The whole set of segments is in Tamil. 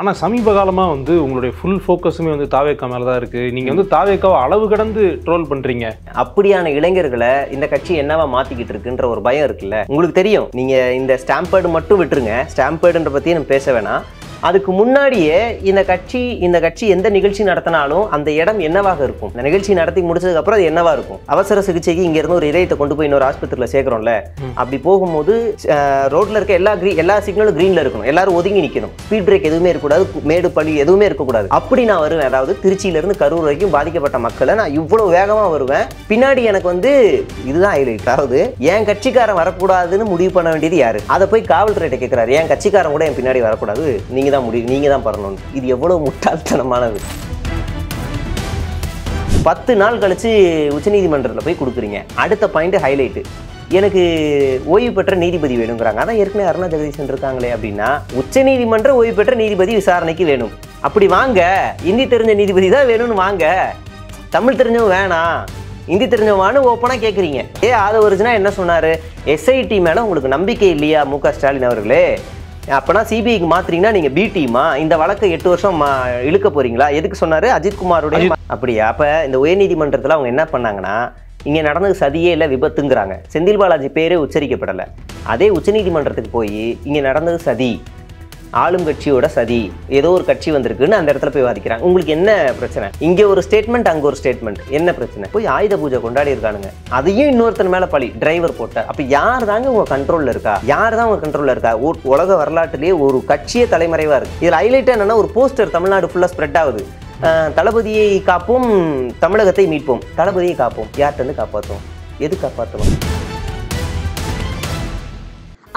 ஆனால் சமீப காலமாக வந்து உங்களுடைய ஃபுல் ஃபோக்கஸுமே வந்து தாவேக்கா மேலே தான் இருக்குது. நீங்கள் வந்து தாவேக்காவை அளவு கடந்து ட்ரோல் பண்ணுறீங்க. அப்படியான இளைஞர்களை இந்த கட்சி என்னவா மாற்றிக்கிட்டு இருக்குன்ற ஒரு பயம் இருக்குல்ல. உங்களுக்கு தெரியும், நீங்கள் இந்த ஸ்டாம்பேர்டு மட்டும் விட்டுருங்க, ஸ்டாம்பேர்டுன்ற பற்றி நம்ம பேச வேணாம். அதுக்கு முன்னாடியே இந்த கட்சி எந்த நிகழ்ச்சி நடத்தினாலும் அந்த இடம் என்னவாக இருக்கும், இந்த நிகழ்ச்சி நடத்தி முடிச்சதுக்கு அப்புறம் அது என்னவா இருக்கும். அவசர சிகிச்சைக்கு இங்க இருந்து ஒரு இதயத்தை கொண்டு போய் இன்னொரு ஆஸ்பத்திரியில் சேர்க்கிறோம்ல, அப்படி போகும்போது ரோட்ல இருக்க எல்லா சிக்னலும் கிரீன்ல இருக்கணும், எல்லாரும் ஒதுங்கி நிற்கணும், ஸ்பீட் பிரேக் எதுவுமே இருக்கக்கூடாது, மேடு பள்ளி எதுவுமே இருக்கக்கூடாது. அப்படி நான் வருவேன். அதாவது திருச்சியில இருந்து கரூர் வரைக்கும் பாதிக்கப்பட்ட மக்களை நான் இவ்வளவு வேகமா வருவேன். பின்னாடி எனக்கு வந்து இதுதான் ஹைலைட். அதாவது என் கட்சிக்காரன் வரக்கூடாதுன்னு முடிவு பண்ண வேண்டியது யாரு? அதை போய் காவல்துறையிட்ட கேட்கிறாரு, என் கட்சிக்காரன் கூட என் பின்னாடி வரக்கூடாது, நீங்க தான் முடிவு, நீங்க தான் பண்ணணும். இது எவ்வளவு முட்டாள்தனமானது. 10 நாள் கழிச்சு உச்சநீதிமன்றத்தில் போய் கொடுக்குறீங்க. அடுத்த பாயிண்ட் ஹைலைட்டு, எனக்கு ஓய்வு பெற்ற நீதிபதி வேணுங்கிறாங்க. அதான் ஏற்கனவே அருணா ஜெகதீசன் இருக்காங்களே. அப்படின்னா உச்சநீதிமன்ற ஓய்வு பெற்ற நீதிபதி விசாரணைக்கு வேணும். அப்படி வாங்க, இந்தி தெரிஞ்ச நீதிபதி தான் வேணும்னு வாங்க, தமிழ் தெரிஞ்சவங்க வேணாம், இந்தி தெரிஞ்சவான்னு ஓப்பனாக கேட்குறீங்க. ஆதவர்ஜுனா என்ன சொன்னார்? எஸ்ஐடி மேலே உங்களுக்கு நம்பிக்கை இல்லையா முக ஸ்டாலின் அவர்களே? அப்போனா சிபிஐக்கு மாத்துறீங்கன்னா நீங்கள் பி டீமா? இந்த வழக்கை 8 வருஷம் இழுக்க போறீங்களா? எதுக்கு சொன்னார்? அஜித்குமாரோடைய. அப்படியா? அப்போ இந்த உயர்நீதிமன்றத்தில் அவங்க என்ன பண்ணாங்கன்னா, இங்கே நடந்தது சதியே இல்லை விபத்துங்கிறாங்க. செந்தில் பாலாஜி பேரே உச்சரிக்கப்படலை. அதே உச்சநீதிமன்றத்துக்கு போய் இங்கே நடந்தது சதி, ஆளும் கட்சியோட சதி, ஏதோ ஒரு கட்சி வந்திருக்குன்னு அந்த இடத்துல போய் வாதிக்கிறாங்க. உங்களுக்கு என்ன பிரச்சனை? இங்கே ஒரு ஸ்டேட்மெண்ட், அங்கே ஒரு ஸ்டேட்மெண்ட், என்ன பிரச்சனை? போய் ஆயுத பூஜை கொண்டாடி இருக்கானுங்க, அதையும் இன்னொருத்தர் மேலே பழி, டிரைவர் போட்ட. அப்போ யார் தாங்க உங்கள் கண்ட்ரோலில் இருக்கா? யார் தான் உங்கள் கண்ட்ரோலில் இருக்கா? உலக வரலாற்றிலேயே ஒரு கட்சியே தலைமறைவாக இருக்குது. இதில் ஹைலைட் என்னன்னா, ஒரு போஸ்டர் தமிழ்நாடு ஃபுல்லாக ஸ்ப்ரெட் ஆகுது. தளபதியை காப்போம், தமிழகத்தை மீட்போம். தளபதியை காப்போம், யார்கிட்ட காப்பாற்றுவோம்? எது காப்பாற்றணும்?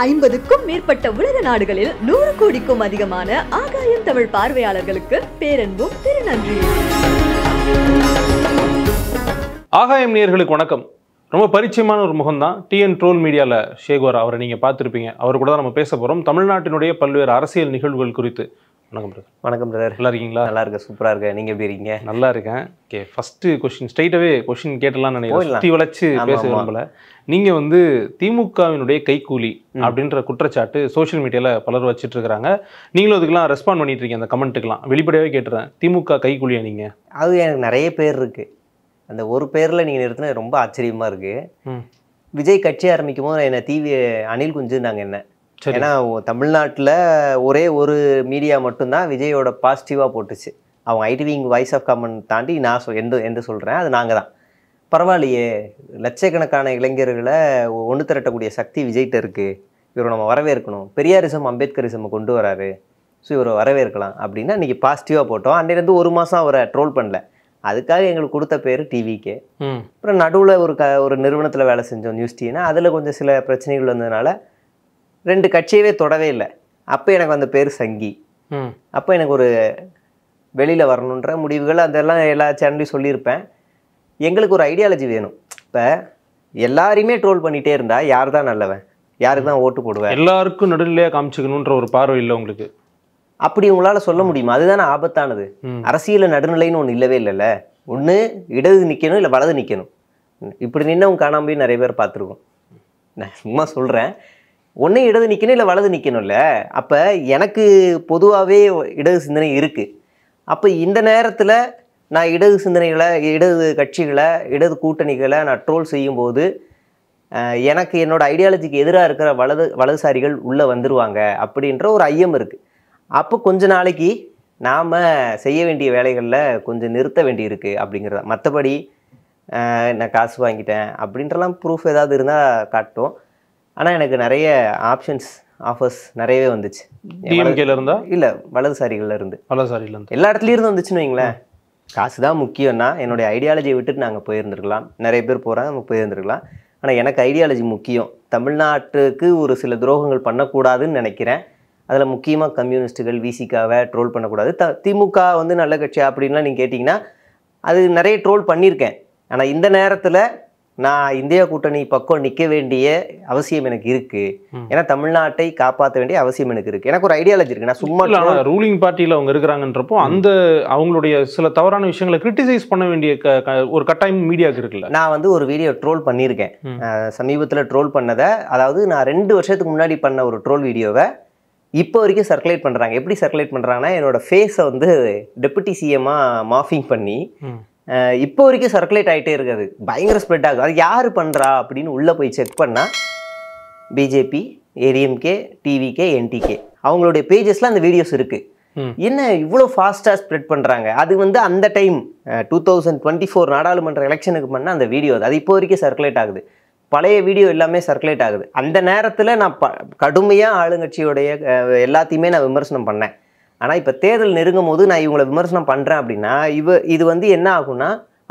50க்கும் மேற்பட்ட உலக நாடுகளில் 100 கோடிக்கும் அதிகமான ஆகாயம் தமிழ் பார்வையாளர்களுக்கு பேரன்பும் திருநன்றி. ஆகாயம் நேயர்களுக்கு வணக்கம். ரொம்ப பரிச்சயமான ஒரு முகம் தான் டிஎன் ட்ரோல் மீடியாவில் ஷேகோர். அவரை நீங்கள் பார்த்துருப்பீங்க. அவர் கூட தான் நம்ம பேச போகிறோம் தமிழ்நாட்டினுடைய பல்வேறு அரசியல் நிகழ்வுகள் குறித்து. வணக்கம் பிரதர். வணக்கம் பிரதர். நல்லா இருக்கீங்களா? நல்லா இருக்கேன், சூப்பராக இருக்கேன். நீங்கள் எப்படி இருக்கீங்க? நல்லா இருக்கேன். ஓகே, ஃபஸ்ட்டு கொஸ்டின் ஸ்ட்ரைட்டாகவே கொஸ்டின் கேட்டலாம் நினைக்கிறேன், சுற்றி வளைச்சு பேச விரும்பல. நீங்கள் வந்து திமுகவினுடைய கைக்கூலி அப்படின்ற குற்றச்சாட்டு சோஷியல் மீடியாவில் பலர் வச்சுட்டு இருக்கிறாங்க. நீங்களும் அதுக்கெல்லாம் ரெஸ்பாண்ட் பண்ணிட்டு இருக்கீங்க. அந்த கமெண்ட்டுக்கெல்லாம் வெளிப்படையாகவே கேட்டுறேன், திமுக கைக்கூலியா நீங்கள்? அது எனக்கு நிறைய பேர் இருக்குது. அந்த ஒரு பேரில் நீங்கள் நிறுத்தின ரொம்ப ஆச்சரியமாக இருக்குது. விஜய் கட்சி ஆரம்பிக்கும் போது என்ன அனில் குஞ்சு நாங்கள் என்ன, ஏன்னா தமிழ்நாட்டில் ஒரே ஒரு மீடியா மட்டும்தான் விஜயோட பாசிட்டிவாக போட்டுச்சு. அவங்க ஐடிவிங் வாய்ஸ் ஆஃப் காமன் தாண்டி நான் எந்த சொல்கிறேன், அது நாங்கள் தான். பரவாயில்லையே, லட்சக்கணக்கான இளைஞர்களை ஒன்று திரட்டக்கூடிய சக்தி விஜய்கிட்ட இருக்குது, இவரை நம்ம வரவேற்கணும், பெரியாரிசம் அம்பேத்கரிசம் கொண்டு வராரு, ஸோ இவரை வரவேற்கலாம் அப்படின்னா இன்றைக்கி பாசிட்டிவாக போட்டோம். அன்றையிலேருந்து 1 மாதம் அவரை ட்ரோல் பண்ணல. அதுக்காக எங்களுக்கு கொடுத்த பேர் டிவிக்கே. அப்புறம் நடுவில் ஒரு நிறுவனத்தில் வேலை செஞ்சோம், நியூஸ் டிவினா. அதில் கொஞ்சம் சில பிரச்சனைகள் வந்ததுனால 2 கட்சியவே தொடவே இல்லை. அப்போ எனக்கு அந்த பேர் சங்கி. அப்போ எனக்கு ஒரு வெளியில் வரணுன்ற முடிவுகள் அதெல்லாம் எல்லா சேனல்லையும் சொல்லியிருப்பேன். எங்களுக்கு ஒரு ஐடியாலஜி வேணும். இப்போ எல்லாரையுமே ட்ரோல் பண்ணிகிட்டே இருந்தால் யார் தான் நல்லவன், யாருக்கு தான் ஓட்டு போடுவேன்? எல்லாருக்கும் நடுநிலையாக காமிச்சிக்கணுன்ற ஒரு பார்வை இல்லை உங்களுக்கு? அப்படி உங்களால் சொல்ல முடியுமா? அதுதானே ஆபத்தானது. அரசியலில் நடுநிலைன்னு ஒன்று இல்லவே இல்லைல்ல. ஒன்று இடது நிற்கணும், இல்லை வலது நிற்கணும். இப்படி நின்னவங்க காணாமல் நிறைய பேர் பார்த்துருக்கோம். நான் சும்மா சொல்கிறேன், ஒன்று இடது நிற்கணும், இல்லை வலது நிற்கணும்ல. அப்போ எனக்கு பொதுவாகவே இடது சிந்தனை இருக்குது. அப்போ இந்த நேரத்தில் நான் இடது சிந்தனைகளை, இடது கட்சிகளை, இடது கூட்டணிகளை நான் ட்ரோல் செய்யும்போது எனக்கு என்னோடய ஐடியாலஜிக்கு எதிராக இருக்கிற வலதுசாரிகள் உள்ளே வந்துடுவாங்க அப்படின்ற ஒரு ஐயம் இருக்குது. அப்போ கொஞ்ச நாளைக்கு நாம் செய்ய வேண்டிய வேலைகளில் கொஞ்சம் நிறுத்த வேண்டியிருக்கு அப்படிங்கிறத. மற்றபடி நான் காசு வாங்கிட்டேன் அப்படின்றலாம் ப்ரூஃப் ஏதாவது இருந்தால் காட்டும். ஆனால் எனக்கு நிறைய ஆஃபர்ஸ் நிறையவே வந்துச்சு. இருந்தா இல்லை, வலதுசாரிகள்ல இருந்து எல்லா இடத்துலையும் இருந்து வந்துச்சுன்னு வைங்களேன். காசு தான் முக்கியம்னா என்னுடைய ஐடியாலஜியை விட்டுட்டு நாங்கள் போயிருந்துருக்கலாம். நிறைய பேர் போகிறாங்க, நம்ம போயிருந்துருக்கலாம். ஆனால் எனக்கு ஐடியாலஜி முக்கியம். தமிழ்நாட்டுக்கு ஒரு சில துரோகங்கள் பண்ணக்கூடாதுன்னு நினைக்கிறேன். அதில் முக்கியமாக கம்யூனிஸ்ட்டுகள், விசிகாவை ட்ரோல் பண்ணக்கூடாது. திமுக வந்து நல்ல கட்சி அப்படின்லாம் நீங்கள் கேட்டிங்கன்னா அது நிறைய ட்ரோல் பண்ணியிருக்கேன். ஆனால் இந்த நேரத்தில் நான் இந்தியா கூட்டணி பக்கம் நிற்க வேண்டிய அவசியம் எனக்கு இருக்குது. ஏன்னா தமிழ்நாட்டை காப்பாற்ற வேண்டிய அவசியம் எனக்கு இருக்குது. எனக்கு ஒரு ஐடியாலஜி இருக்குது. நான் சும்மா ரூலிங் பார்ட்டியில் அவங்க இருக்கிறாங்கன்றப்போ அந்த அவங்களுடைய சில தவறான விஷயங்களை கிரிட்டிசைஸ் பண்ண வேண்டிய ஒரு கட்டாயம் மீடியாவுக்கு இருக்குல்ல. நான் வந்து ஒரு வீடியோ ட்ரோல் பண்ணியிருக்கேன் சமீபத்தில். ட்ரோல் பண்ணதை, அதாவது நான் 2 வருஷத்துக்கு முன்னாடி பண்ண ஒரு ட்ரோல் வீடியோவை இப்போ வரைக்கும் சர்க்குலேட் பண்ணுறாங்க. எப்படி சர்க்குலேட் பண்ணுறாங்கன்னா, என்னோடய ஃபேஸை வந்து டெபுட்டி சிஎம்மாக மார்ஃபிங் பண்ணி இப்போ வரைக்கும் சர்க்குலேட் ஆகிட்டே இருக்காது, பயங்கர ஸ்ப்ரெட் ஆகுது. அது யார் பண்ணுறா அப்படின்னு உள்ளே போய் செக் பண்ணால் பிஜேபி, ஏடிஎம்கே, டிவிகே, என்டிகே அவங்களுடைய பேஜஸில் அந்த வீடியோஸ் இருக்குது. என்ன இவ்வளோ ஃபாஸ்ட்டாக ஸ்ப்ரெட் பண்ணுறாங்க? அது வந்து அந்த டைம் 2024 நாடாளுமன்ற எலெக்ஷனுக்கு பண்ண அந்த வீடியோ அது இப்போ வரைக்கும் சர்க்குலேட் ஆகுது. பழைய வீடியோ எல்லாமே சர்க்குலேட் ஆகுது. அந்த நேரத்தில் நான் கடுமையாக ஆளுங்கட்சியோடைய எல்லாத்தையுமே நான் விமர்சனம் பண்ணேன். ஆனால் இப்போ தேர்தல் நெருங்கும் போது நான் இவங்களை விமர்சனம் பண்ணுறேன் அப்படின்னா இது வந்து என்ன ஆகும்னா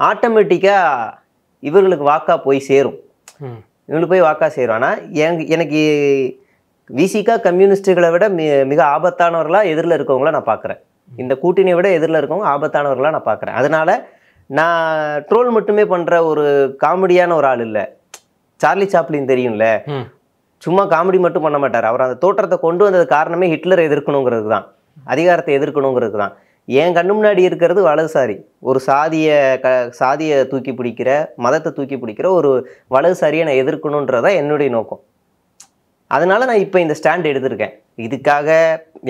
ஆட்டோமேட்டிக்காக இவர்களுக்கு வாக்கா போய் சேரும், இவங்களுக்கு போய் வாக்கா சேரும். ஆனால் எனக்கு விசிகா கம்யூனிஸ்டுகளை விட மிக ஆபத்தானவர்களாக எதிரில் இருக்கவங்கள நான் பார்க்குறேன். இந்த கூட்டணியை விட எதிரில் இருக்கவங்க ஆபத்தானவர்களாக நான் பார்க்குறேன். அதனால் நான் ட்ரோல் மட்டுமே பண்ணுற ஒரு காமெடியான ஒரு ஆள் இல்லை. சார்லி சாப்ளின் தெரியும்ல, சும்மா காமெடி மட்டும் பண்ண மாட்டார். அவர் அந்த தோற்றத்தை கொண்டு வந்தது காரணமே ஹிட்லரை எதிர்க்கணுங்கிறது தான், அதிகாரத்தை எதிர்க்கணுங்கிறது தான். என் கண்ணு முன்னாடி இருக்கிறது வலதுசாரி, ஒரு சாதியை தூக்கி பிடிக்கிற, மதத்தை தூக்கி பிடிக்கிற ஒரு வலதுசாரியை நான் எதிர்க்கணுன்றதான் என்னுடைய நோக்கம். அதனால நான் இப்போ இந்த ஸ்டாண்ட் எடுத்திருக்கேன். இதுக்காக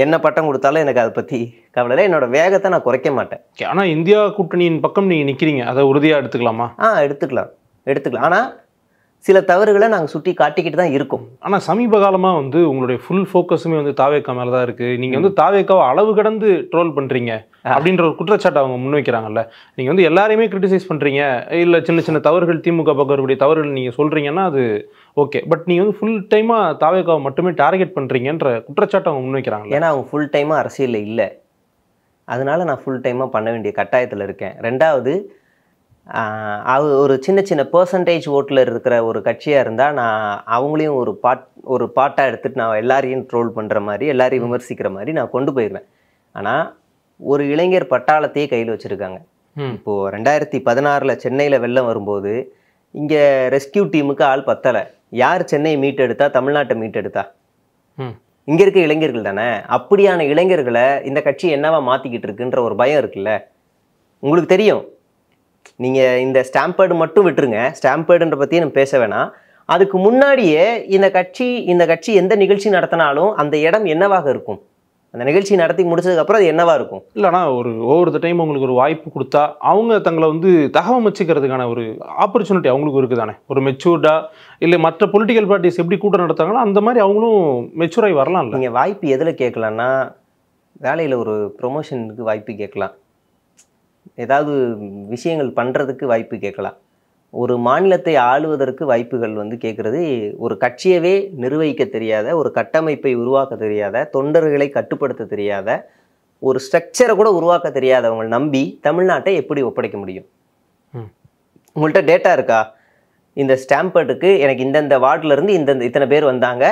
என்ன பட்டம் கொடுத்தாலும் எனக்கு அதை பற்றி கவலை, என்னோட வேகத்தை நான் குறைக்க மாட்டேன். ஆனால் இந்தியா கூட்டணியின் பக்கம் நீங்கள் நிற்கிறீங்க, அதை உறுதியாக எடுத்துக்கலாமா? எடுத்துக்கலாம். ஆனால் சில தவறுகளை நாங்கள் சுட்டி காட்டிக்கிட்டு தான் இருக்கோம். ஆனால் சமீப காலமாக வந்து உங்களுடைய ஃபுல் ஃபோக்கஸுமே வந்து தாவேக்கா மேலே தான் இருக்குது. நீங்கள் வந்து தாவேக்காவை அளவு கடந்து ட்ரோல் பண்ணுறீங்க அப்படின்ற ஒரு குற்றச்சாட்டை அவங்க முன்வைக்கிறாங்கல்ல. நீங்கள் வந்து எல்லாரையுமே கிரிட்டிசைஸ் பண்ணுறீங்க, இல்லை சின்ன சின்ன தவறுகள் திமுக பக்கம் இருக்கக்கூடிய தவறுகள் நீங்கள் சொல்கிறீங்கன்னா அது ஓகே. பட் நீங்கள் வந்து ஃபுல் டைமாக தாவேக்காவை மட்டுமே டார்கெட் பண்ணுறீங்கன்ற குற்றச்சாட்டை அவங்க முன்வைக்கிறாங்க. ஏன்னா அவங்க ஃபுல் டைமாக அரசியலில் இல்லை, அதனால நான் ஃபுல் டைமாக பண்ண வேண்டிய கட்டாயத்தில் இருக்கேன். ரெண்டாவது, ஒரு சின்ன சின்ன பர்சன்டேஜ் ஓட்டில் இருக்கிற ஒரு கட்சியாக இருந்தால் நான் அவங்களையும் ஒரு பாட்டாக எடுத்துகிட்டு நான் எல்லாரையும் ட்ரோல் பண்ணுற மாதிரி, எல்லாரையும் விமர்சிக்கிற மாதிரி நான் கொண்டு போயிடுவேன். ஆனால் ஒரு இளைஞர் பட்டாளத்தையே கையில் வச்சுருக்காங்க. இப்போது 2016 சென்னையில் வெள்ளம் வரும்போது இங்கே ரெஸ்கியூ டீமுக்கு ஆள் பத்தலை. யார் சென்னையை மீட்டெடுத்தா? தமிழ்நாட்டை மீட்டெடுத்தா? இங்கே இருக்க இளைஞர்கள் தானே. அப்படியான இளைஞர்களை இந்த கட்சி என்னவா மாற்றிக்கிட்டு இருக்குன்ற ஒரு பயம் இருக்குல்ல. உங்களுக்கு தெரியும், நீங்கள் இந்த ஸ்டாம்பேர்டு மட்டும் விட்டுருங்க, ஸ்டாம்பேர்டுன்ற பற்றி நம்ம பேச வேணாம். அதுக்கு முன்னாடியே இந்த கட்சி எந்த நிகழ்ச்சி நடத்தினாலும் அந்த இடம் என்னவாக இருக்கும்? அந்த நிகழ்ச்சி நடத்தி முடிச்சதுக்கப்புறம் அது என்னவா இருக்கும்? இல்லைனா ஒவ்வொரு டைம் அவங்களுக்கு ஒரு வாய்ப்பு கொடுத்தா அவங்க தங்களை வந்து தகவமைச்சுக்கிறதுக்கான ஒரு ஆப்பர்ச்சுனிட்டி அவங்களுக்கு இருக்குது தானே. ஒரு மெச்சூர்டா இல்லை மற்ற பொலிட்டிக்கல் பார்ட்டிஸ் எப்படி கூட்டம் நடத்தாங்களோ அந்த மாதிரி அவங்களும் மெச்சூராகி வரலாம். நீங்கள் வாய்ப்பு எதில் கேட்கலான்னா, வேலையில் ஒரு ப்ரொமோஷனுக்கு வாய்ப்பு கேட்கலாம், ஏதாவது விஷயங்கள் பண்ணுறதுக்கு வாய்ப்பு கேட்கலாம். ஒரு மாநிலத்தை ஆளுவதற்கு வாய்ப்புகள் வந்து கேட்குறது ஒரு கட்சியவே நிர்வகிக்க தெரியாத, ஒரு கட்டமைப்பை உருவாக்க தெரியாத, தொண்டர்களை கட்டுப்படுத்த தெரியாத, ஒரு ஸ்ட்ரக்சரை கூட உருவாக்க தெரியாதவங்க நம்பி தமிழ்நாட்டை எப்படி ஒப்படைக்க முடியும்? உங்கள்கிட்ட டேட்டா இருக்கா? இந்த ஸ்டாம்பேர்டுக்கு எனக்கு இந்தந்த வார்டிலேருந்து இத்தனை பேர் வந்தாங்க,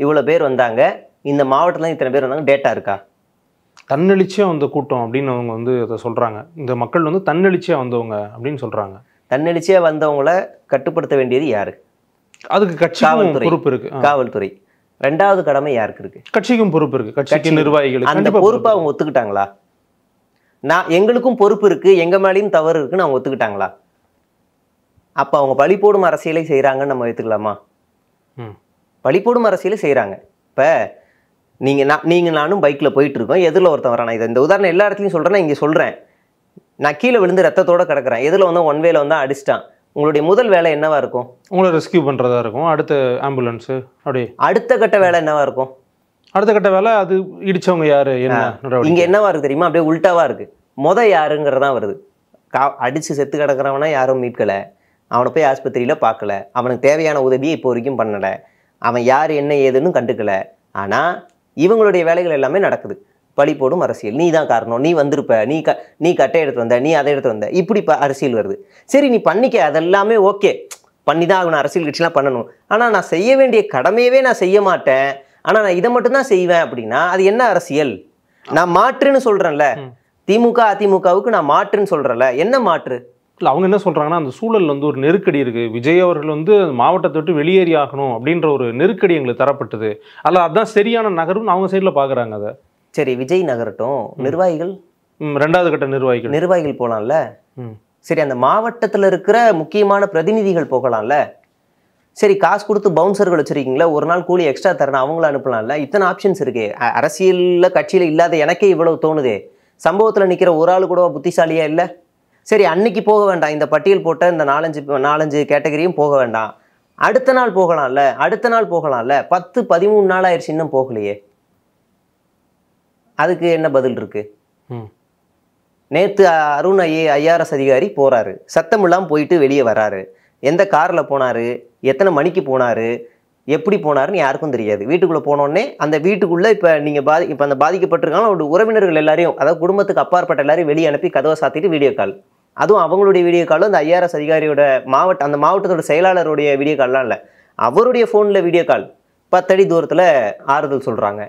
இவ்வளோ பேர் வந்தாங்க, இந்த மாவட்டத்தில் இத்தனை பேர் வந்தாங்க, டேட்டா இருக்கா? தன்னெழுச்சியாக வந்த கூட்டம் அப்படின்னு அவங்க வந்து அதை சொல்கிறாங்க. இந்த மக்கள் வந்து தன்னெழுச்சியாக வந்தவங்க அப்படின்னு சொல்கிறாங்க. தன்னெழுச்சியாக வந்தவங்கள கட்டுப்படுத்த வேண்டியது யாரு? அதுக்கு கட்சி பொறுப்பு இருக்கு, காவல்துறை. ரெண்டாவது கடமை யாருக்கு இருக்கு? கட்சிக்கும் பொறுப்பு இருக்கு, கட்சி நிர்வாகிகள். அந்த பொறுப்பை அவங்க ஒத்துக்கிட்டாங்களா? எங்களுக்கும் பொறுப்பு இருக்கு, எங்க மேலேயும் தவறு இருக்குன்னு அவங்க ஒத்துக்கிட்டாங்களா? அப்ப அவங்க பழி போடும் அரசியலை செய்யறாங்கன்னு நம்ம எடுத்துக்கலாமா? பழி போடும் அரசியலை செய்யறாங்க. இப்ப நீங்க நானும் பைக்ல போயிட்டு இருக்கோம், எதிரில் ஒருத்தன் வரான். இந்த உதாரணம் எல்லா இடத்துலையும் சொல்றேன், இங்கே சொல்றேன். நான் கீழே விழுந்து ரத்தத்தோட கிடக்குறேன், எதில் வந்து ஒன் வேல வந்து அடிச்சிட்டான். உங்களுடைய முதல் வேலை என்னவா இருக்கும்? உங்களை ரெஸ்கியூ பண்றதா இருக்கும். அடுத்த ஆம்புலன்ஸ், அப்படியே அடுத்த கட்ட வேலை என்னவா இருக்கும்? அடுத்த கட்ட வேலை அது இடிச்சவங்க யாரு, என்ன இங்க என்னவா இருக்கு தெரியுமா? அப்படியே உல்டாவா இருக்கு. யாருங்கிறதா வருது. அடிச்சு செத்து கிடக்குறவனா யாரும் மீட்கல, அவனை போய் ஆஸ்பத்திரியில பார்க்கல, அவனுக்கு தேவையான உதவியை இப்போ வரைக்கும் பண்ணல, அவன் யார் என்ன ஏதுன்னு கண்டுக்கல. ஆனா இவங்களுடைய வேலைகள் எல்லாமே நடக்குது. பழி போடும் அரசியல். நீ தான் காரணம், நீ வந்திருப்ப, நீ கட்டை எடுத்து வந்த, நீ அதை எடுத்து வந்த, இப்படி அரசியல் வருது. சரி, நீ பண்ணிக்க, அதெல்லாமே ஓகே, பண்ணி தான் ஆகணும், அரசியல் கட்சிலாம் பண்ணணும். ஆனால் நான் செய்ய வேண்டிய கடமையவே நான் செய்ய மாட்டேன், ஆனால் நான் இதை மட்டும்தான் செய்வேன் அப்படின்னா அது என்ன அரசியல்? நான் மாற்றுன்னு சொல்கிறேன்ல, திமுக அதிமுகவுக்கு நான் மாற்றுன்னு சொல்கிறேன்ல, என்ன மாற்று? இல்லை, அவங்க என்ன சொல்கிறாங்கன்னா, அந்த சூழல் வந்து ஒரு நெருக்கடி இருக்குது, விஜய் அவர்கள் வந்து மாவட்டத்தை விட்டு வெளியேறி ஆகணும் அப்படின்ற ஒரு நெருக்கடி எங்களுக்கு தரப்பட்டது, அல்ல அதுதான் சரியான நகர்வுன்னு அவங்க சைடில் பார்க்குறாங்க. அதை சரி, விஜய் நகரட்டும், நிர்வாகிகள் ரெண்டாவது கட்ட நிர்வாகிகள் போகலாம்ல. சரி, அந்த மாவட்டத்தில் இருக்கிற முக்கியமான பிரதிநிதிகள் போகலாம்ல. சரி காசு கொடுத்து பவுன்சர்கள் வச்சுருக்கீங்களா, ஒரு நாள் கூலி எக்ஸ்ட்ரா தரணும், அவங்கள அனுப்பலாம்ல. இத்தனை ஆப்ஷன்ஸ் இருக்கே. அரசியலில் கட்சியில் இல்லாத எனக்கே இவ்வளவு தோணுதே. சம்பவத்தில் நிற்கிற ஒரு ஆள் கூட புத்திசாலியா இல்லை? சரி அன்னைக்கு போக வேண்டாம், இந்த பட்டியல் போட்ட இந்த 4-5 கேட்டகரியும் போக வேண்டாம், அடுத்த நாள் போகலாம்ல, அடுத்த நாள் போகலாம்ல. 10-13 நாள் ஆயிடுச்சு, இன்னும் போகலையே. அதுக்கு என்ன பதில் இருக்கு? நேற்று அருண் IAS அதிகாரி போறாரு, சத்தம் இல்லாமல் போயிட்டு வெளியே வராரு. எந்த காரில் போனார், எத்தனை மணிக்கு போனார், எப்படி போனாருன்னு யாருக்கும் தெரியாது. வீட்டுக்குள்ளே போனோடனே அந்த வீட்டுக்குள்ளே இப்போ நீங்கள் இப்போ அந்த பாதிக்கப்பட்டிருக்காங்க அவருடைய உறவினர்கள் எல்லாரையும், அதாவது குடும்பத்துக்கு அப்பாற்பட்ட எல்லாரையும் வெளியே அனுப்பி கதவை சாத்திட்டு வீடியோ கால். அதுவும் அவங்களுடைய வீடியோ காலும் அந்த IAS அதிகாரியோட அந்த மாவட்டத்தோட செயலாளருடைய வீடியோ கால்லாம் இல்லை, அவருடைய ஃபோனில் வீடியோ கால். 10 அடி தூரத்தில் ஆறுதல் சொல்கிறாங்க.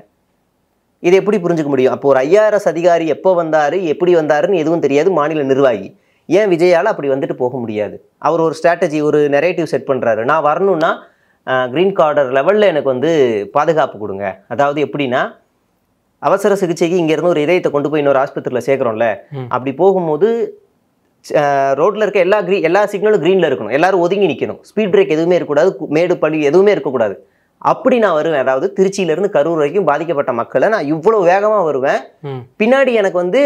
இது எப்படி புரிஞ்சுக்க முடியும்? அப்போ ஒரு IAS அதிகாரி எப்போ வந்தார், எப்படி வந்தாருன்னு எதுவும் தெரியாது மாநில நிர்வாகி. ஏன் விஜயால் அப்படி வந்துட்டு போக முடியாது? அவர் ஒரு ஸ்ட்ராட்டஜி, ஒரு நெரேட்டிவ் செட் பண்ணுறாரு. நான் வரணும்னா க்ரீன் கார்டர் லெவலில் எனக்கு வந்து பாதுகாப்பு கொடுங்க. அதாவது எப்படின்னா, அவசர சிகிச்சைக்கு இங்கேருந்து ஒரு இதயத்தை கொண்டு போய் இன்னொரு ஆஸ்பத்திரியில் சேர்க்குறோம்ல, அப்படி போகும்போது ரோட்டில் இருக்க எல்லா சிக்னலும் க்ரீனில் இருக்கணும், எல்லாரும் ஒதுங்கி நிற்கணும், ஸ்பீட் பிரேக் எதுவுமே இருக்கக்கூடாது, மேடு பள்ளி எதுவுமே இருக்கக்கூடாது. அப்படி நான் வருவேன். அதாவது திருச்சியிலேருந்து கரூர் வரைக்கும் பாதிக்கப்பட்ட மக்களை நான் இவ்வளோ வேகமாக வருவேன். பின்னாடி எனக்கு வந்து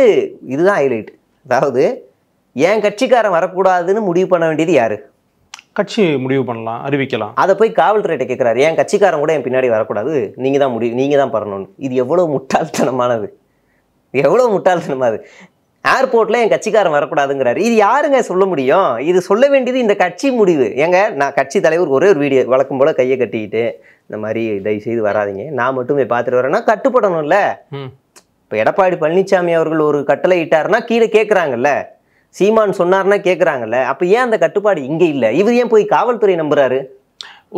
இதுதான் ஹைலைட். அதாவது என் கட்சிக்காரன் வரக்கூடாதுன்னு முடிவு பண்ண வேண்டியது யாரு? கட்சி முடிவு பண்ணலாம், அறிவிக்கலாம். அதை போய் காவல்துறையிட்ட கேட்குறாரு, என் கட்சிக்காரன் கூட என் பின்னாடி வரக்கூடாது, நீங்கள் தான் நீங்கள் தான் பண்ணணும்னு. இது எவ்வளோ முட்டாள்தனமானது, எவ்வளோ முட்டாள்தனமானது. ஏர்போர்ட்டில் என் கட்சிக்காரன் வரக்கூடாதுங்கிறாரு. இது யாருங்க சொல்ல முடியும்? இது சொல்ல வேண்டியது இந்த கட்சி முடிவு. ஏங்க நான் கட்சி தலைவர் ஒரே ஒரு வீடியோ வழக்கம் போல் கையை கட்டிக்கிட்டு இந்த மாதிரி தயவு செய்து வராதிங்க, நான் மட்டும் போய் பார்த்துட்டு வரேன்னா கட்டுப்படணும்ல. இப்போ எடப்பாடி பழனிசாமி அவர்கள் ஒரு கட்டளை இட்டாருன்னா கீழே கேட்குறாங்கல்ல, சீமான் சொன்னார்னா கேட்குறாங்கல்ல. அப்போ ஏன் அந்த கட்டுப்பாடு இங்கே இல்லை? இவர் ஏன் போய் காவல்துறை நம்புறாரு?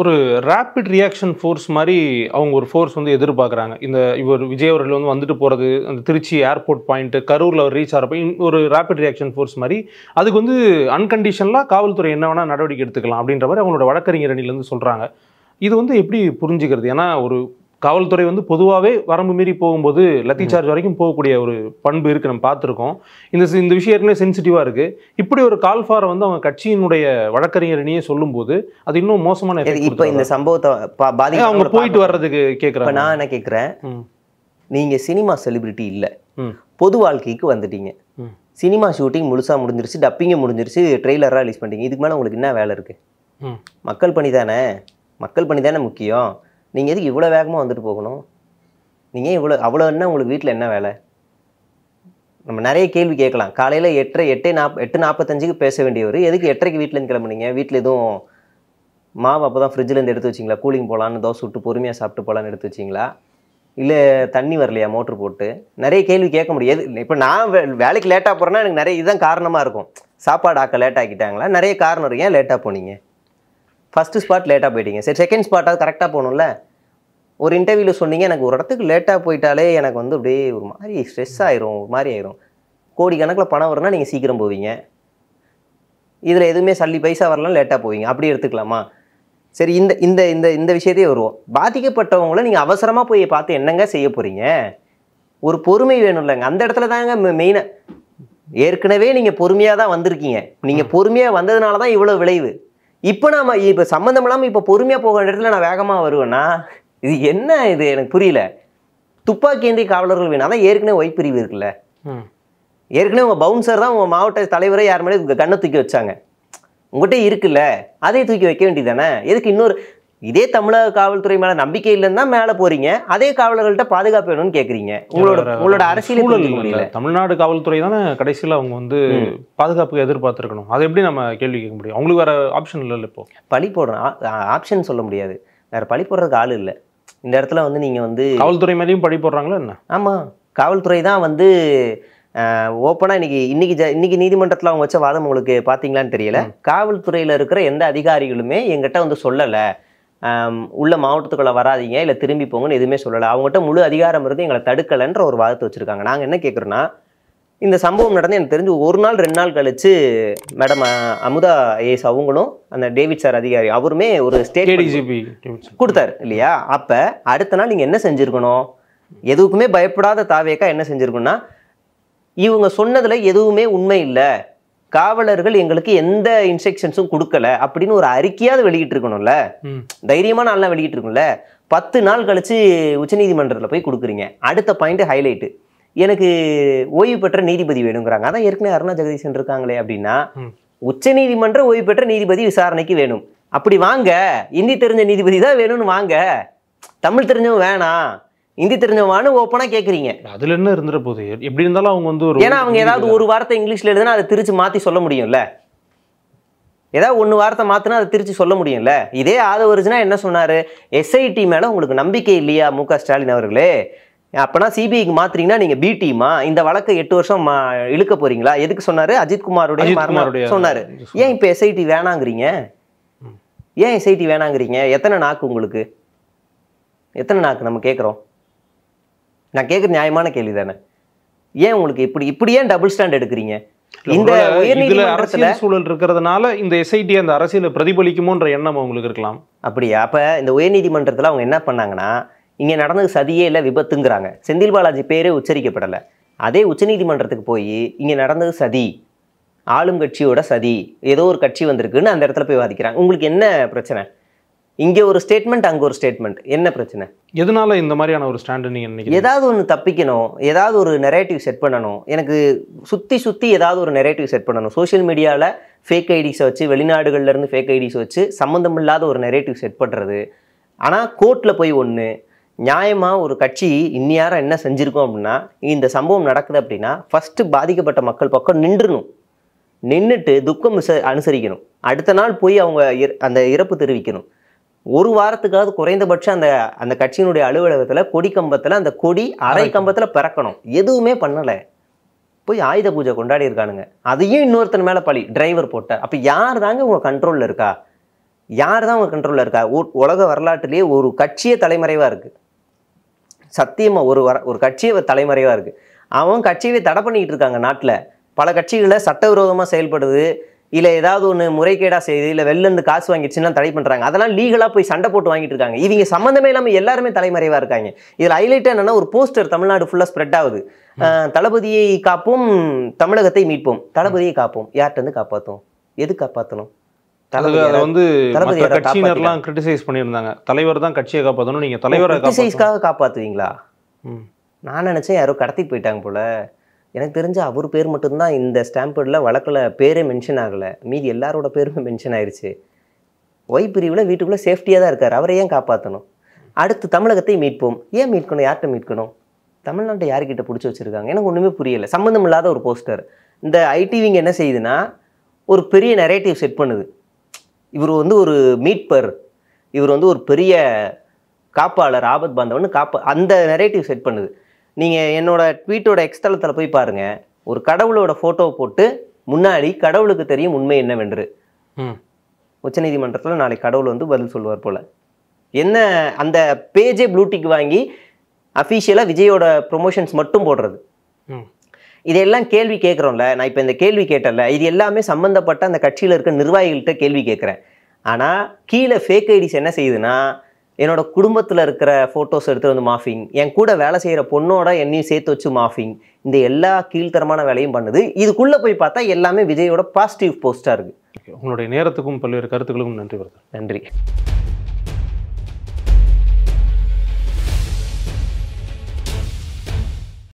ஒரு ரேபிட் ரியாக்ஷன் ஃபோர்ஸ் மாதிரி அவங்க ஒரு ஃபோர்ஸ் வந்து எதிர்பார்க்குறாங்க. இவர் விஜய் அவர்கள் வந்து வந்துட்டு போகிறது, அந்த திருச்சி ஏர்போர்ட் பாயிண்ட்டு கரூரில் அவர் ரீச் ஆகிறப்ப ஒரு ரேபிட் ரியாக்ஷன் ஃபோர்ஸ் மாதிரி அதுக்கு வந்து அன்கண்டிஷனலாக காவல்துறை என்ன வேணால் நடவடிக்கை எடுத்துக்கலாம் அப்படின்ற மாதிரி அவங்களோட வழக்கறிஞர் அணிலேருந்து சொல்கிறாங்க. இது வந்து எப்படி புரிஞ்சுக்கிறது? ஏன்னா ஒரு காவல்துறை வந்து பொதுவாகவே வரம்பு மீறி போகும்போது லத்தி சார்ஜ் வரைக்கும் போகக்கூடிய ஒரு பண்பு இருக்குது, நம்ம பார்த்துருக்கோம். இந்த விஷயம் ஏற்கனவே சென்சிட்டிவாக இருக்குது. இப்படி ஒரு கால்ஃபாரை வந்து அவங்க கட்சியினுடைய வழக்கறிஞரணியே சொல்லும்போது அது இன்னும் மோசமான. இப்போ இந்த சம்பவத்தை அவங்க போயிட்டு வர்றதுக்கு கேட்குறாங்க. நான் என்ன கேட்குறேன், நீங்கள் சினிமா செலிபிரிட்டி இல்லை, பொது வாழ்க்கைக்கு வந்துட்டீங்க. சினிமா ஷூட்டிங் முழுசாக முடிஞ்சிருச்சு, டப்பிங்க முடிஞ்சிருச்சு, ட்ரெய்லராக ரிலீஸ் பண்ணிட்டீங்க. இதுக்கு மேலே உங்களுக்கு என்ன வேலை இருக்குது? மக்கள் பணி தானே, மக்கள் பணி தானே முக்கியம். நீங்கள் எதுக்கு இவ்வளோ வேகமாக வந்துட்டு போகணும்? நீங்கள் அவ்வளோ என்ன உங்களுக்கு வீட்டில் என்ன வேலை? நம்ம நிறைய கேள்வி கேட்கலாம். காலையில் 8:45 பேச வேண்டியவர் எதுக்கு 8:30 வீட்டிலேருந்து கிளம்புனீங்க? வீட்டில் எதுவும் மாவு அப்போ தான் ஃப்ரிட்ஜிலேருந்து எடுத்து வச்சிங்களா? கூலிங் போகலான்னு தோசை விட்டு பொறுமையாக சாப்பிட்டு போகலான்னு எடுத்து வச்சிங்களா? இல்லை தண்ணி வரலையா மோட்ரு போட்டு? நிறைய கேள்வி கேட்க முடியாது. இப்போ நான் வேலைக்கு லேட்டாக போகிறேன்னா எனக்கு நிறைய இதுதான் காரணமாக இருக்கும். சாப்பாடு ஆக்க லேட் ஆக்கிட்டாங்களா? நிறைய காரணம் இருக்கு. ஏன் லேட்டாக போனீங்க? ஃபஸ்ட்டு ஸ்பாட் லேட்டாக போயிட்டீங்க, சரி செகண்ட் ஸ்பாட்டாவது கரெக்டாக போகணும்ல. ஒரு இன்டர்வியூவில் சொன்னீங்க, எனக்கு ஒரு இடத்துக்கு லேட்டாக போயிட்டாலே எனக்கு வந்து அப்படியே ஒரு மாதிரி ஸ்ட்ரெஸ் ஆயிரும், ஒரு மாதிரி ஆயிரும். கோடிக்கணக்கில் பணம் வரும்னா நீங்கள் சீக்கிரம் போவீங்க, இதில் எதுவுமே சல்லி பைசா வரலாம் லேட்டாக போவீங்க. அப்படி எடுத்துக்கலாமா? சரி, இந்த இந்த இந்த இந்த விஷயத்தையே வருவோம். பாதிக்கப்பட்டவங்கள நீங்கள் அவசரமாக போய் பார்த்து என்னங்க செய்ய போகிறீங்க? ஒரு பொறுமை வேணும் இல்லைங்க. அந்த இடத்துல தாங்க மெயினாக. ஏற்கனவே நீங்கள் பொறுமையாக தான் வந்திருக்கீங்க, நீங்கள் பொறுமையாக வந்ததுனால தான் இவ்வளோ விளைவு. இப்போ இப்போ சம்மந்தம் இல்லாமல் இப்போ பொறுமையாக போக வேண்டிய இடத்துல நான் வேகமாக வருவேன்னா இது என்ன? இது எனக்கு புரியல. துப்பாக்கி ஏந்திய காவலர்கள் வேணும். அதான் ஏற்கனவே ஒய் பிரிவு இருக்குல்ல, ஏற்கனவே உங்கள் பவுன்சர் தான் உங்கள் மாவட்ட தலைவரை யார் மேலே கண்ணை தூக்கி வச்சாங்க. உங்கள்கிட்ட இருக்குல்ல, அதே தூக்கி வைக்க வேண்டியது தானே. எதுக்கு இன்னொரு இதே தமிழக காவல்துறை மேலே நம்பிக்கை இல்லைன்னு தான் மேலே போகிறீங்க, அதே காவலர்கள்ட்ட பாதுகாப்பு வேணும்னு கேட்குறீங்க. உங்களோட அரசியல் முடியல. தமிழ்நாடு காவல்துறை தானே கடைசியில் அவங்க வந்து பாதுகாப்புக்கு எதிர்பார்த்துருக்கணும். அதை எப்படி நம்ம கேள்வி கேட்க முடியும்? அவங்களுக்கு வேறு ஆப்ஷன் இல்லை. இப்போ பழி போடுறோம், ஆப்ஷன் சொல்ல முடியாது, வேறு பழி போடுறதுக்கு ஆள் இல்லை. இந்த இடத்துல வந்து நீங்கள் வந்து காவல்துறை மேலேயும் பழி போடுறாங்களா என்ன? ஆமாம், காவல்துறை தான் வந்து ஓப்பனாக இன்னைக்கு நீதிமன்றத்தில் அவங்க வச்ச வாதம் உங்களுக்கு பார்த்தீங்களான்னு தெரியல. காவல்துறையில் இருக்கிற எந்த அதிகாரிகளுமே எங்கிட்ட வந்து சொல்லலை, உள்ள மாவட்டத்துக்குள்ளே வராதிங்க இல்லை திரும்பி போங்கன்னு எதுவுமே சொல்லலை. அவங்ககிட்ட முழு அதிகாரம் இருந்து எங்களை தடுக்கலைன்ற ஒரு வாதத்தை வச்சுருக்காங்க. நாங்கள் என்ன கேட்குறோன்னா, இந்த சம்பவம் நடந்து எனக்கு தெரிஞ்சு 1 நாள் 2 நாள் கழிச்சு மேடம் அமுதா ஐஏஎஸ் அவங்களும் அந்த டேவிட் சார் அதிகாரி அவருமே ஒரு ஸ்டேட்மெண்ட் கொடுத்தாரு இல்லையா? அப்போ அடுத்த நாள் நீங்கள் என்ன செஞ்சுருக்கணும்? எதுக்குமே பயப்படாத தாவேக்கா என்ன செஞ்சுருக்கணும்னா, இவங்க சொன்னதில் எதுவுமே உண்மை இல்லை, காவலர்கள் எங்களுக்கு எந்த இன்ஸ்ட்ரக்ஷன்ஸும் கொடுக்கல அப்படின்னு ஒரு அறிக்கையாவது வெளியிட்டு இருக்கணும்ல, தைரியமான ஆள்லாம் வெளியிட்டு இருக்கும்ல. 10 நாள் கழிச்சு உச்சநீதிமன்றத்தில் போய் கொடுக்குறீங்க. அடுத்த பாயிண்ட் ஹைலைட்டு, எனக்கு ஓய்வு பெற்ற நீதிபதி வேணுங்கிறாங்க. அதான் ஏற்கனவே அருணா ஜெகதீசன் இருக்காங்களே அப்படின்னா, உச்சநீதிமன்ற ஓய்வு பெற்ற நீதிபதி விசாரணைக்கு வேணும். அப்படி வாங்க, இந்தி தெரிஞ்ச நீதிபதி தான் வேணும்னு வாங்க, தமிழ் தெரிஞ்சவன் வேணாம், இந்தி தெரிஞ்சவான்னு ஓப்பனா கேட்குறீங்க. அதுல என்ன இருந்துற போது எப்படி இருந்தாலும் அவங்க வந்து ஏன்னா அவங்க ஏதாவது ஒரு வார்த்தை இங்கிலீஷ்ல எழுதுனா அதை திருச்சி மாற்றி சொல்ல முடியும்ல, ஏதாவது ஒன்று வார்த்தை மாற்றினா அதை திருச்சி சொல்ல முடியும்ல. இதே ஆதவர்ஜுனா என்ன சொன்னார், எஸ்ஐடி மேலே உங்களுக்கு நம்பிக்கை இல்லையா முக ஸ்டாலின் அவர்களே, அப்போனா சிபிஐக்கு மாத்துறீங்கன்னா நீங்கள் பி டீமா, இந்த வழக்கை 8 வருஷம் இழுக்க போறீங்களா, எதுக்கு சொன்னார், அஜித்குமாருடைய சொன்னார். ஏன் இப்போ எஸ்ஐடி வேணாங்கிறீங்க, ஏன் எஸ்ஐடி வேணாங்கிறீங்க, எத்தனை நாக்கு உங்களுக்கு, எத்தனை நாக்கு நம்ம கேட்குறோம், நான் கேட்குற நியாயமான கேள்வி தானே. ஏன் உங்களுக்கு இப்படி ஏன் டபுள் ஸ்டாண்ட் எடுக்கிறீங்க? இந்த உயர்நீதிமன்றத்துல சூழல் இருக்கிறதுனால இந்த எஸ்ஐடி அந்த அரசியல பிரதிபலிக்குமோன்ற எண்ணம் அவங்களுக்கு இருக்கலாம். அப்படியா? அப்ப இந்த உயர்நீதிமன்றத்துல அவங்க என்ன பண்ணாங்கன்னா, இங்க நடந்தது சதியே இல்லை விபத்துங்கிறாங்க. செந்தில் பாலாஜி பேரே உச்சரிக்கப்படலை. அதே உச்சநீதிமன்றத்துக்கு போய் இங்க நடந்தது சதி, ஆளும் கட்சியோட சதி, ஏதோ ஒரு கட்சி வந்திருக்குன்னு அந்த இடத்துல போய் வாதிக்கிறாங்க. உங்களுக்கு என்ன பிரச்சனை? இங்கே ஒரு ஸ்டேட்மெண்ட், அங்கே ஒரு ஸ்டேட்மெண்ட், என்ன பிரச்சனை? எதனால இந்த மாதிரியான ஒரு ஸ்டாண்டு நீங்கள் நினைக்கிறீங்க? ஏதாவது ஒன்று தப்பிக்கணும், ஏதாவது ஒரு நெரேட்டிவ் செட் பண்ணணும். எனக்கு சுற்றி ஏதாவது ஒரு நெரேட்டிவ் செட் பண்ணணும். சோஷியல் மீடியாவில் ஃபேக் ஐடிஸை வச்சு, வெளிநாடுகள்லேருந்து ஃபேக் ஐடிஸை வச்சு சம்மந்தம் இல்லாத ஒரு நெரேட்டிவ் செட் பண்ணுறது. ஆனால் கோர்ட்டில் போய் ஒன்று நியாயமாக ஒரு கட்சி இன்னியாரம் என்ன செஞ்சுருக்கோம் அப்படின்னா, இந்த சம்பவம் நடக்குது அப்படின்னா ஃபஸ்ட்டு பாதிக்கப்பட்ட மக்கள் பக்கம் நின்றுட்டு துக்கம் அனுசரிக்கணும். அடுத்த நாள் போய் அவங்க அந்த இறப்பு தெரிவிக்கணும். ஒரு வாரத்துக்காவது குறைந்தபட்சம் அந்த கட்சியினுடைய அலுவலகத்தில் கொடி கம்பத்தில் அந்த கொடி அரை கம்பத்தில் பிறக்கணும். எதுவுமே பண்ணலை, போய் ஆயுத பூஜை கொண்டாடி இருக்கானுங்க. அதையும் இன்னொருத்தன் மேலே பழி, டிரைவர் போட்டார். அப்போ யார் தாங்க உங்கள் கண்ட்ரோலில் இருக்கா? யார் தான் உங்கள் கண்ட்ரோலில் இருக்கா? உலக வரலாற்றுலேயே ஒரு கட்சியே தலைமறைவாக இருக்குது. சத்தியமாக ஒரு கட்சியை தலைமறைவாக இருக்குது. அவன் கட்சியவே தடை பண்ணிக்கிட்டு இருக்காங்க. நாட்டில் பல கட்சிகளை சட்டவிரோதமாக செயல்படுது, இல்லை ஏதாவது ஒன்று முறைகேடாக செய்யுது, இல்லை வெளிலேருந்து காசு வாங்கிடுச்சுன்னா தடை பண்ணுறாங்க. அதெல்லாம் லீகலாக போய் சண்டை போட்டு வாங்கிட்டு இருக்காங்க. இவங்க சம்மந்தமே இல்லாமல் எல்லாருமே தலைமறைவாக இருக்காங்க. இதில் ஹைலைட் என்னன்னா, ஒரு போஸ்டர் தமிழ்நாடு ஃபுல்லாக ஸ்ப்ரெட் ஆகுது. தளபதியை காப்போம், தமிழகத்தை மீட்போம். தளபதியை காப்போம், யார்கிட்ட காப்பாற்றும், எது காப்பாற்றணும்? கட்சியினர்லாம் கிரிட்டிசைஸ் பண்ணியிருந்தாங்க. தலைவர் தான் கட்சியை காப்பாற்றணும், நீங்கள் தலைவரை கிரிட்டிசைஸ்க்காக காப்பாற்றுவீங்களா? நான் நினச்சேன் யாரோ கடத்திட்டு போயிட்டாங்க போல. எனக்கு தெரிஞ்ச அவர் பேர் மட்டும்தான் இந்த ஸ்டாம்பேர்டில் வழக்கில் பேரே மென்ஷன் ஆகலை. மீதி எல்லாரோட பேருமே மென்ஷன் ஆயிடுச்சு. ஒய் பிரிவில் வீட்டுக்குள்ளே சேஃப்டியாக தான் இருக்கார், அவரை ஏன் காப்பாற்றணும்? அடுத்து தமிழகத்தை மீட்போம், ஏன் மீட்கணும்? யார்கிட்ட மீட்கணும்? தமிழ்நாட்டை யார்கிட்ட பிடிச்சி வச்சுருக்காங்க? எனக்கு ஒன்றுமே புரியலை. சம்மந்தம் இல்லாத ஒரு போஸ்டர். இந்த ஐடிவிங்க என்ன செய்யுதுன்னா, ஒரு பெரிய நரேட்டிவ் செட் பண்ணுது. இவர் வந்து ஒரு மீட்பர், இவர் வந்து ஒரு பெரிய காப்பாளர், ஆபத் பாந்தவன் அந்த நரேட்டிவ் செட் பண்ணுது. நீங்கள் என்னோட ட்வீட்டோட எக்ஸ்தலத்தில் போய் பாருங்கள். ஒரு கடவுளோட ஃபோட்டோவை போட்டு முன்னாடி கடவுளுக்கு தெரியும் உண்மை என்னவென்று. உச்சநீதிமன்றத்தில் நாளைக்கு கடவுள் வந்து பதில் சொல்லுவார் போல். என்ன அந்த பேஜே ப்ளூடிக் வாங்கி அஃபீஷியலாக விஜயோட ப்ரொமோஷன்ஸ் மட்டும் போடுறது. இதெல்லாம் கேள்வி கேட்குறோம்ல. நான் இப்போ இந்த கேள்வி கேட்டல, இது எல்லாமே சம்மந்தப்பட்ட அந்த கட்சியில் இருக்க நிர்வாகிகள்கிட்ட கேள்வி கேட்குறேன். ஆனால் கீழே ஃபேக் ஐடிஸ் என்ன செய்யுதுன்னா, என்னோட குடும்பத்தில் இருக்கிற ஃபோட்டோஸ் எடுத்து வந்து மாஃபிங், என் கூட வேலை செய்கிற பொண்ணோட என்னையும் சேர்த்து வச்சு மாஃபிங், இந்த எல்லா கீழ்த்தரமான வேலையும் பண்ணுது. இதுக்குள்ளே போய் பார்த்தா எல்லாமே விஜயோட பாசிட்டிவ் போஸ்ட்டாக இருக்குது. உங்களுடைய நேரத்துக்கும் பல்வேறு கருத்துக்களுக்கும் நன்றி. நன்றி.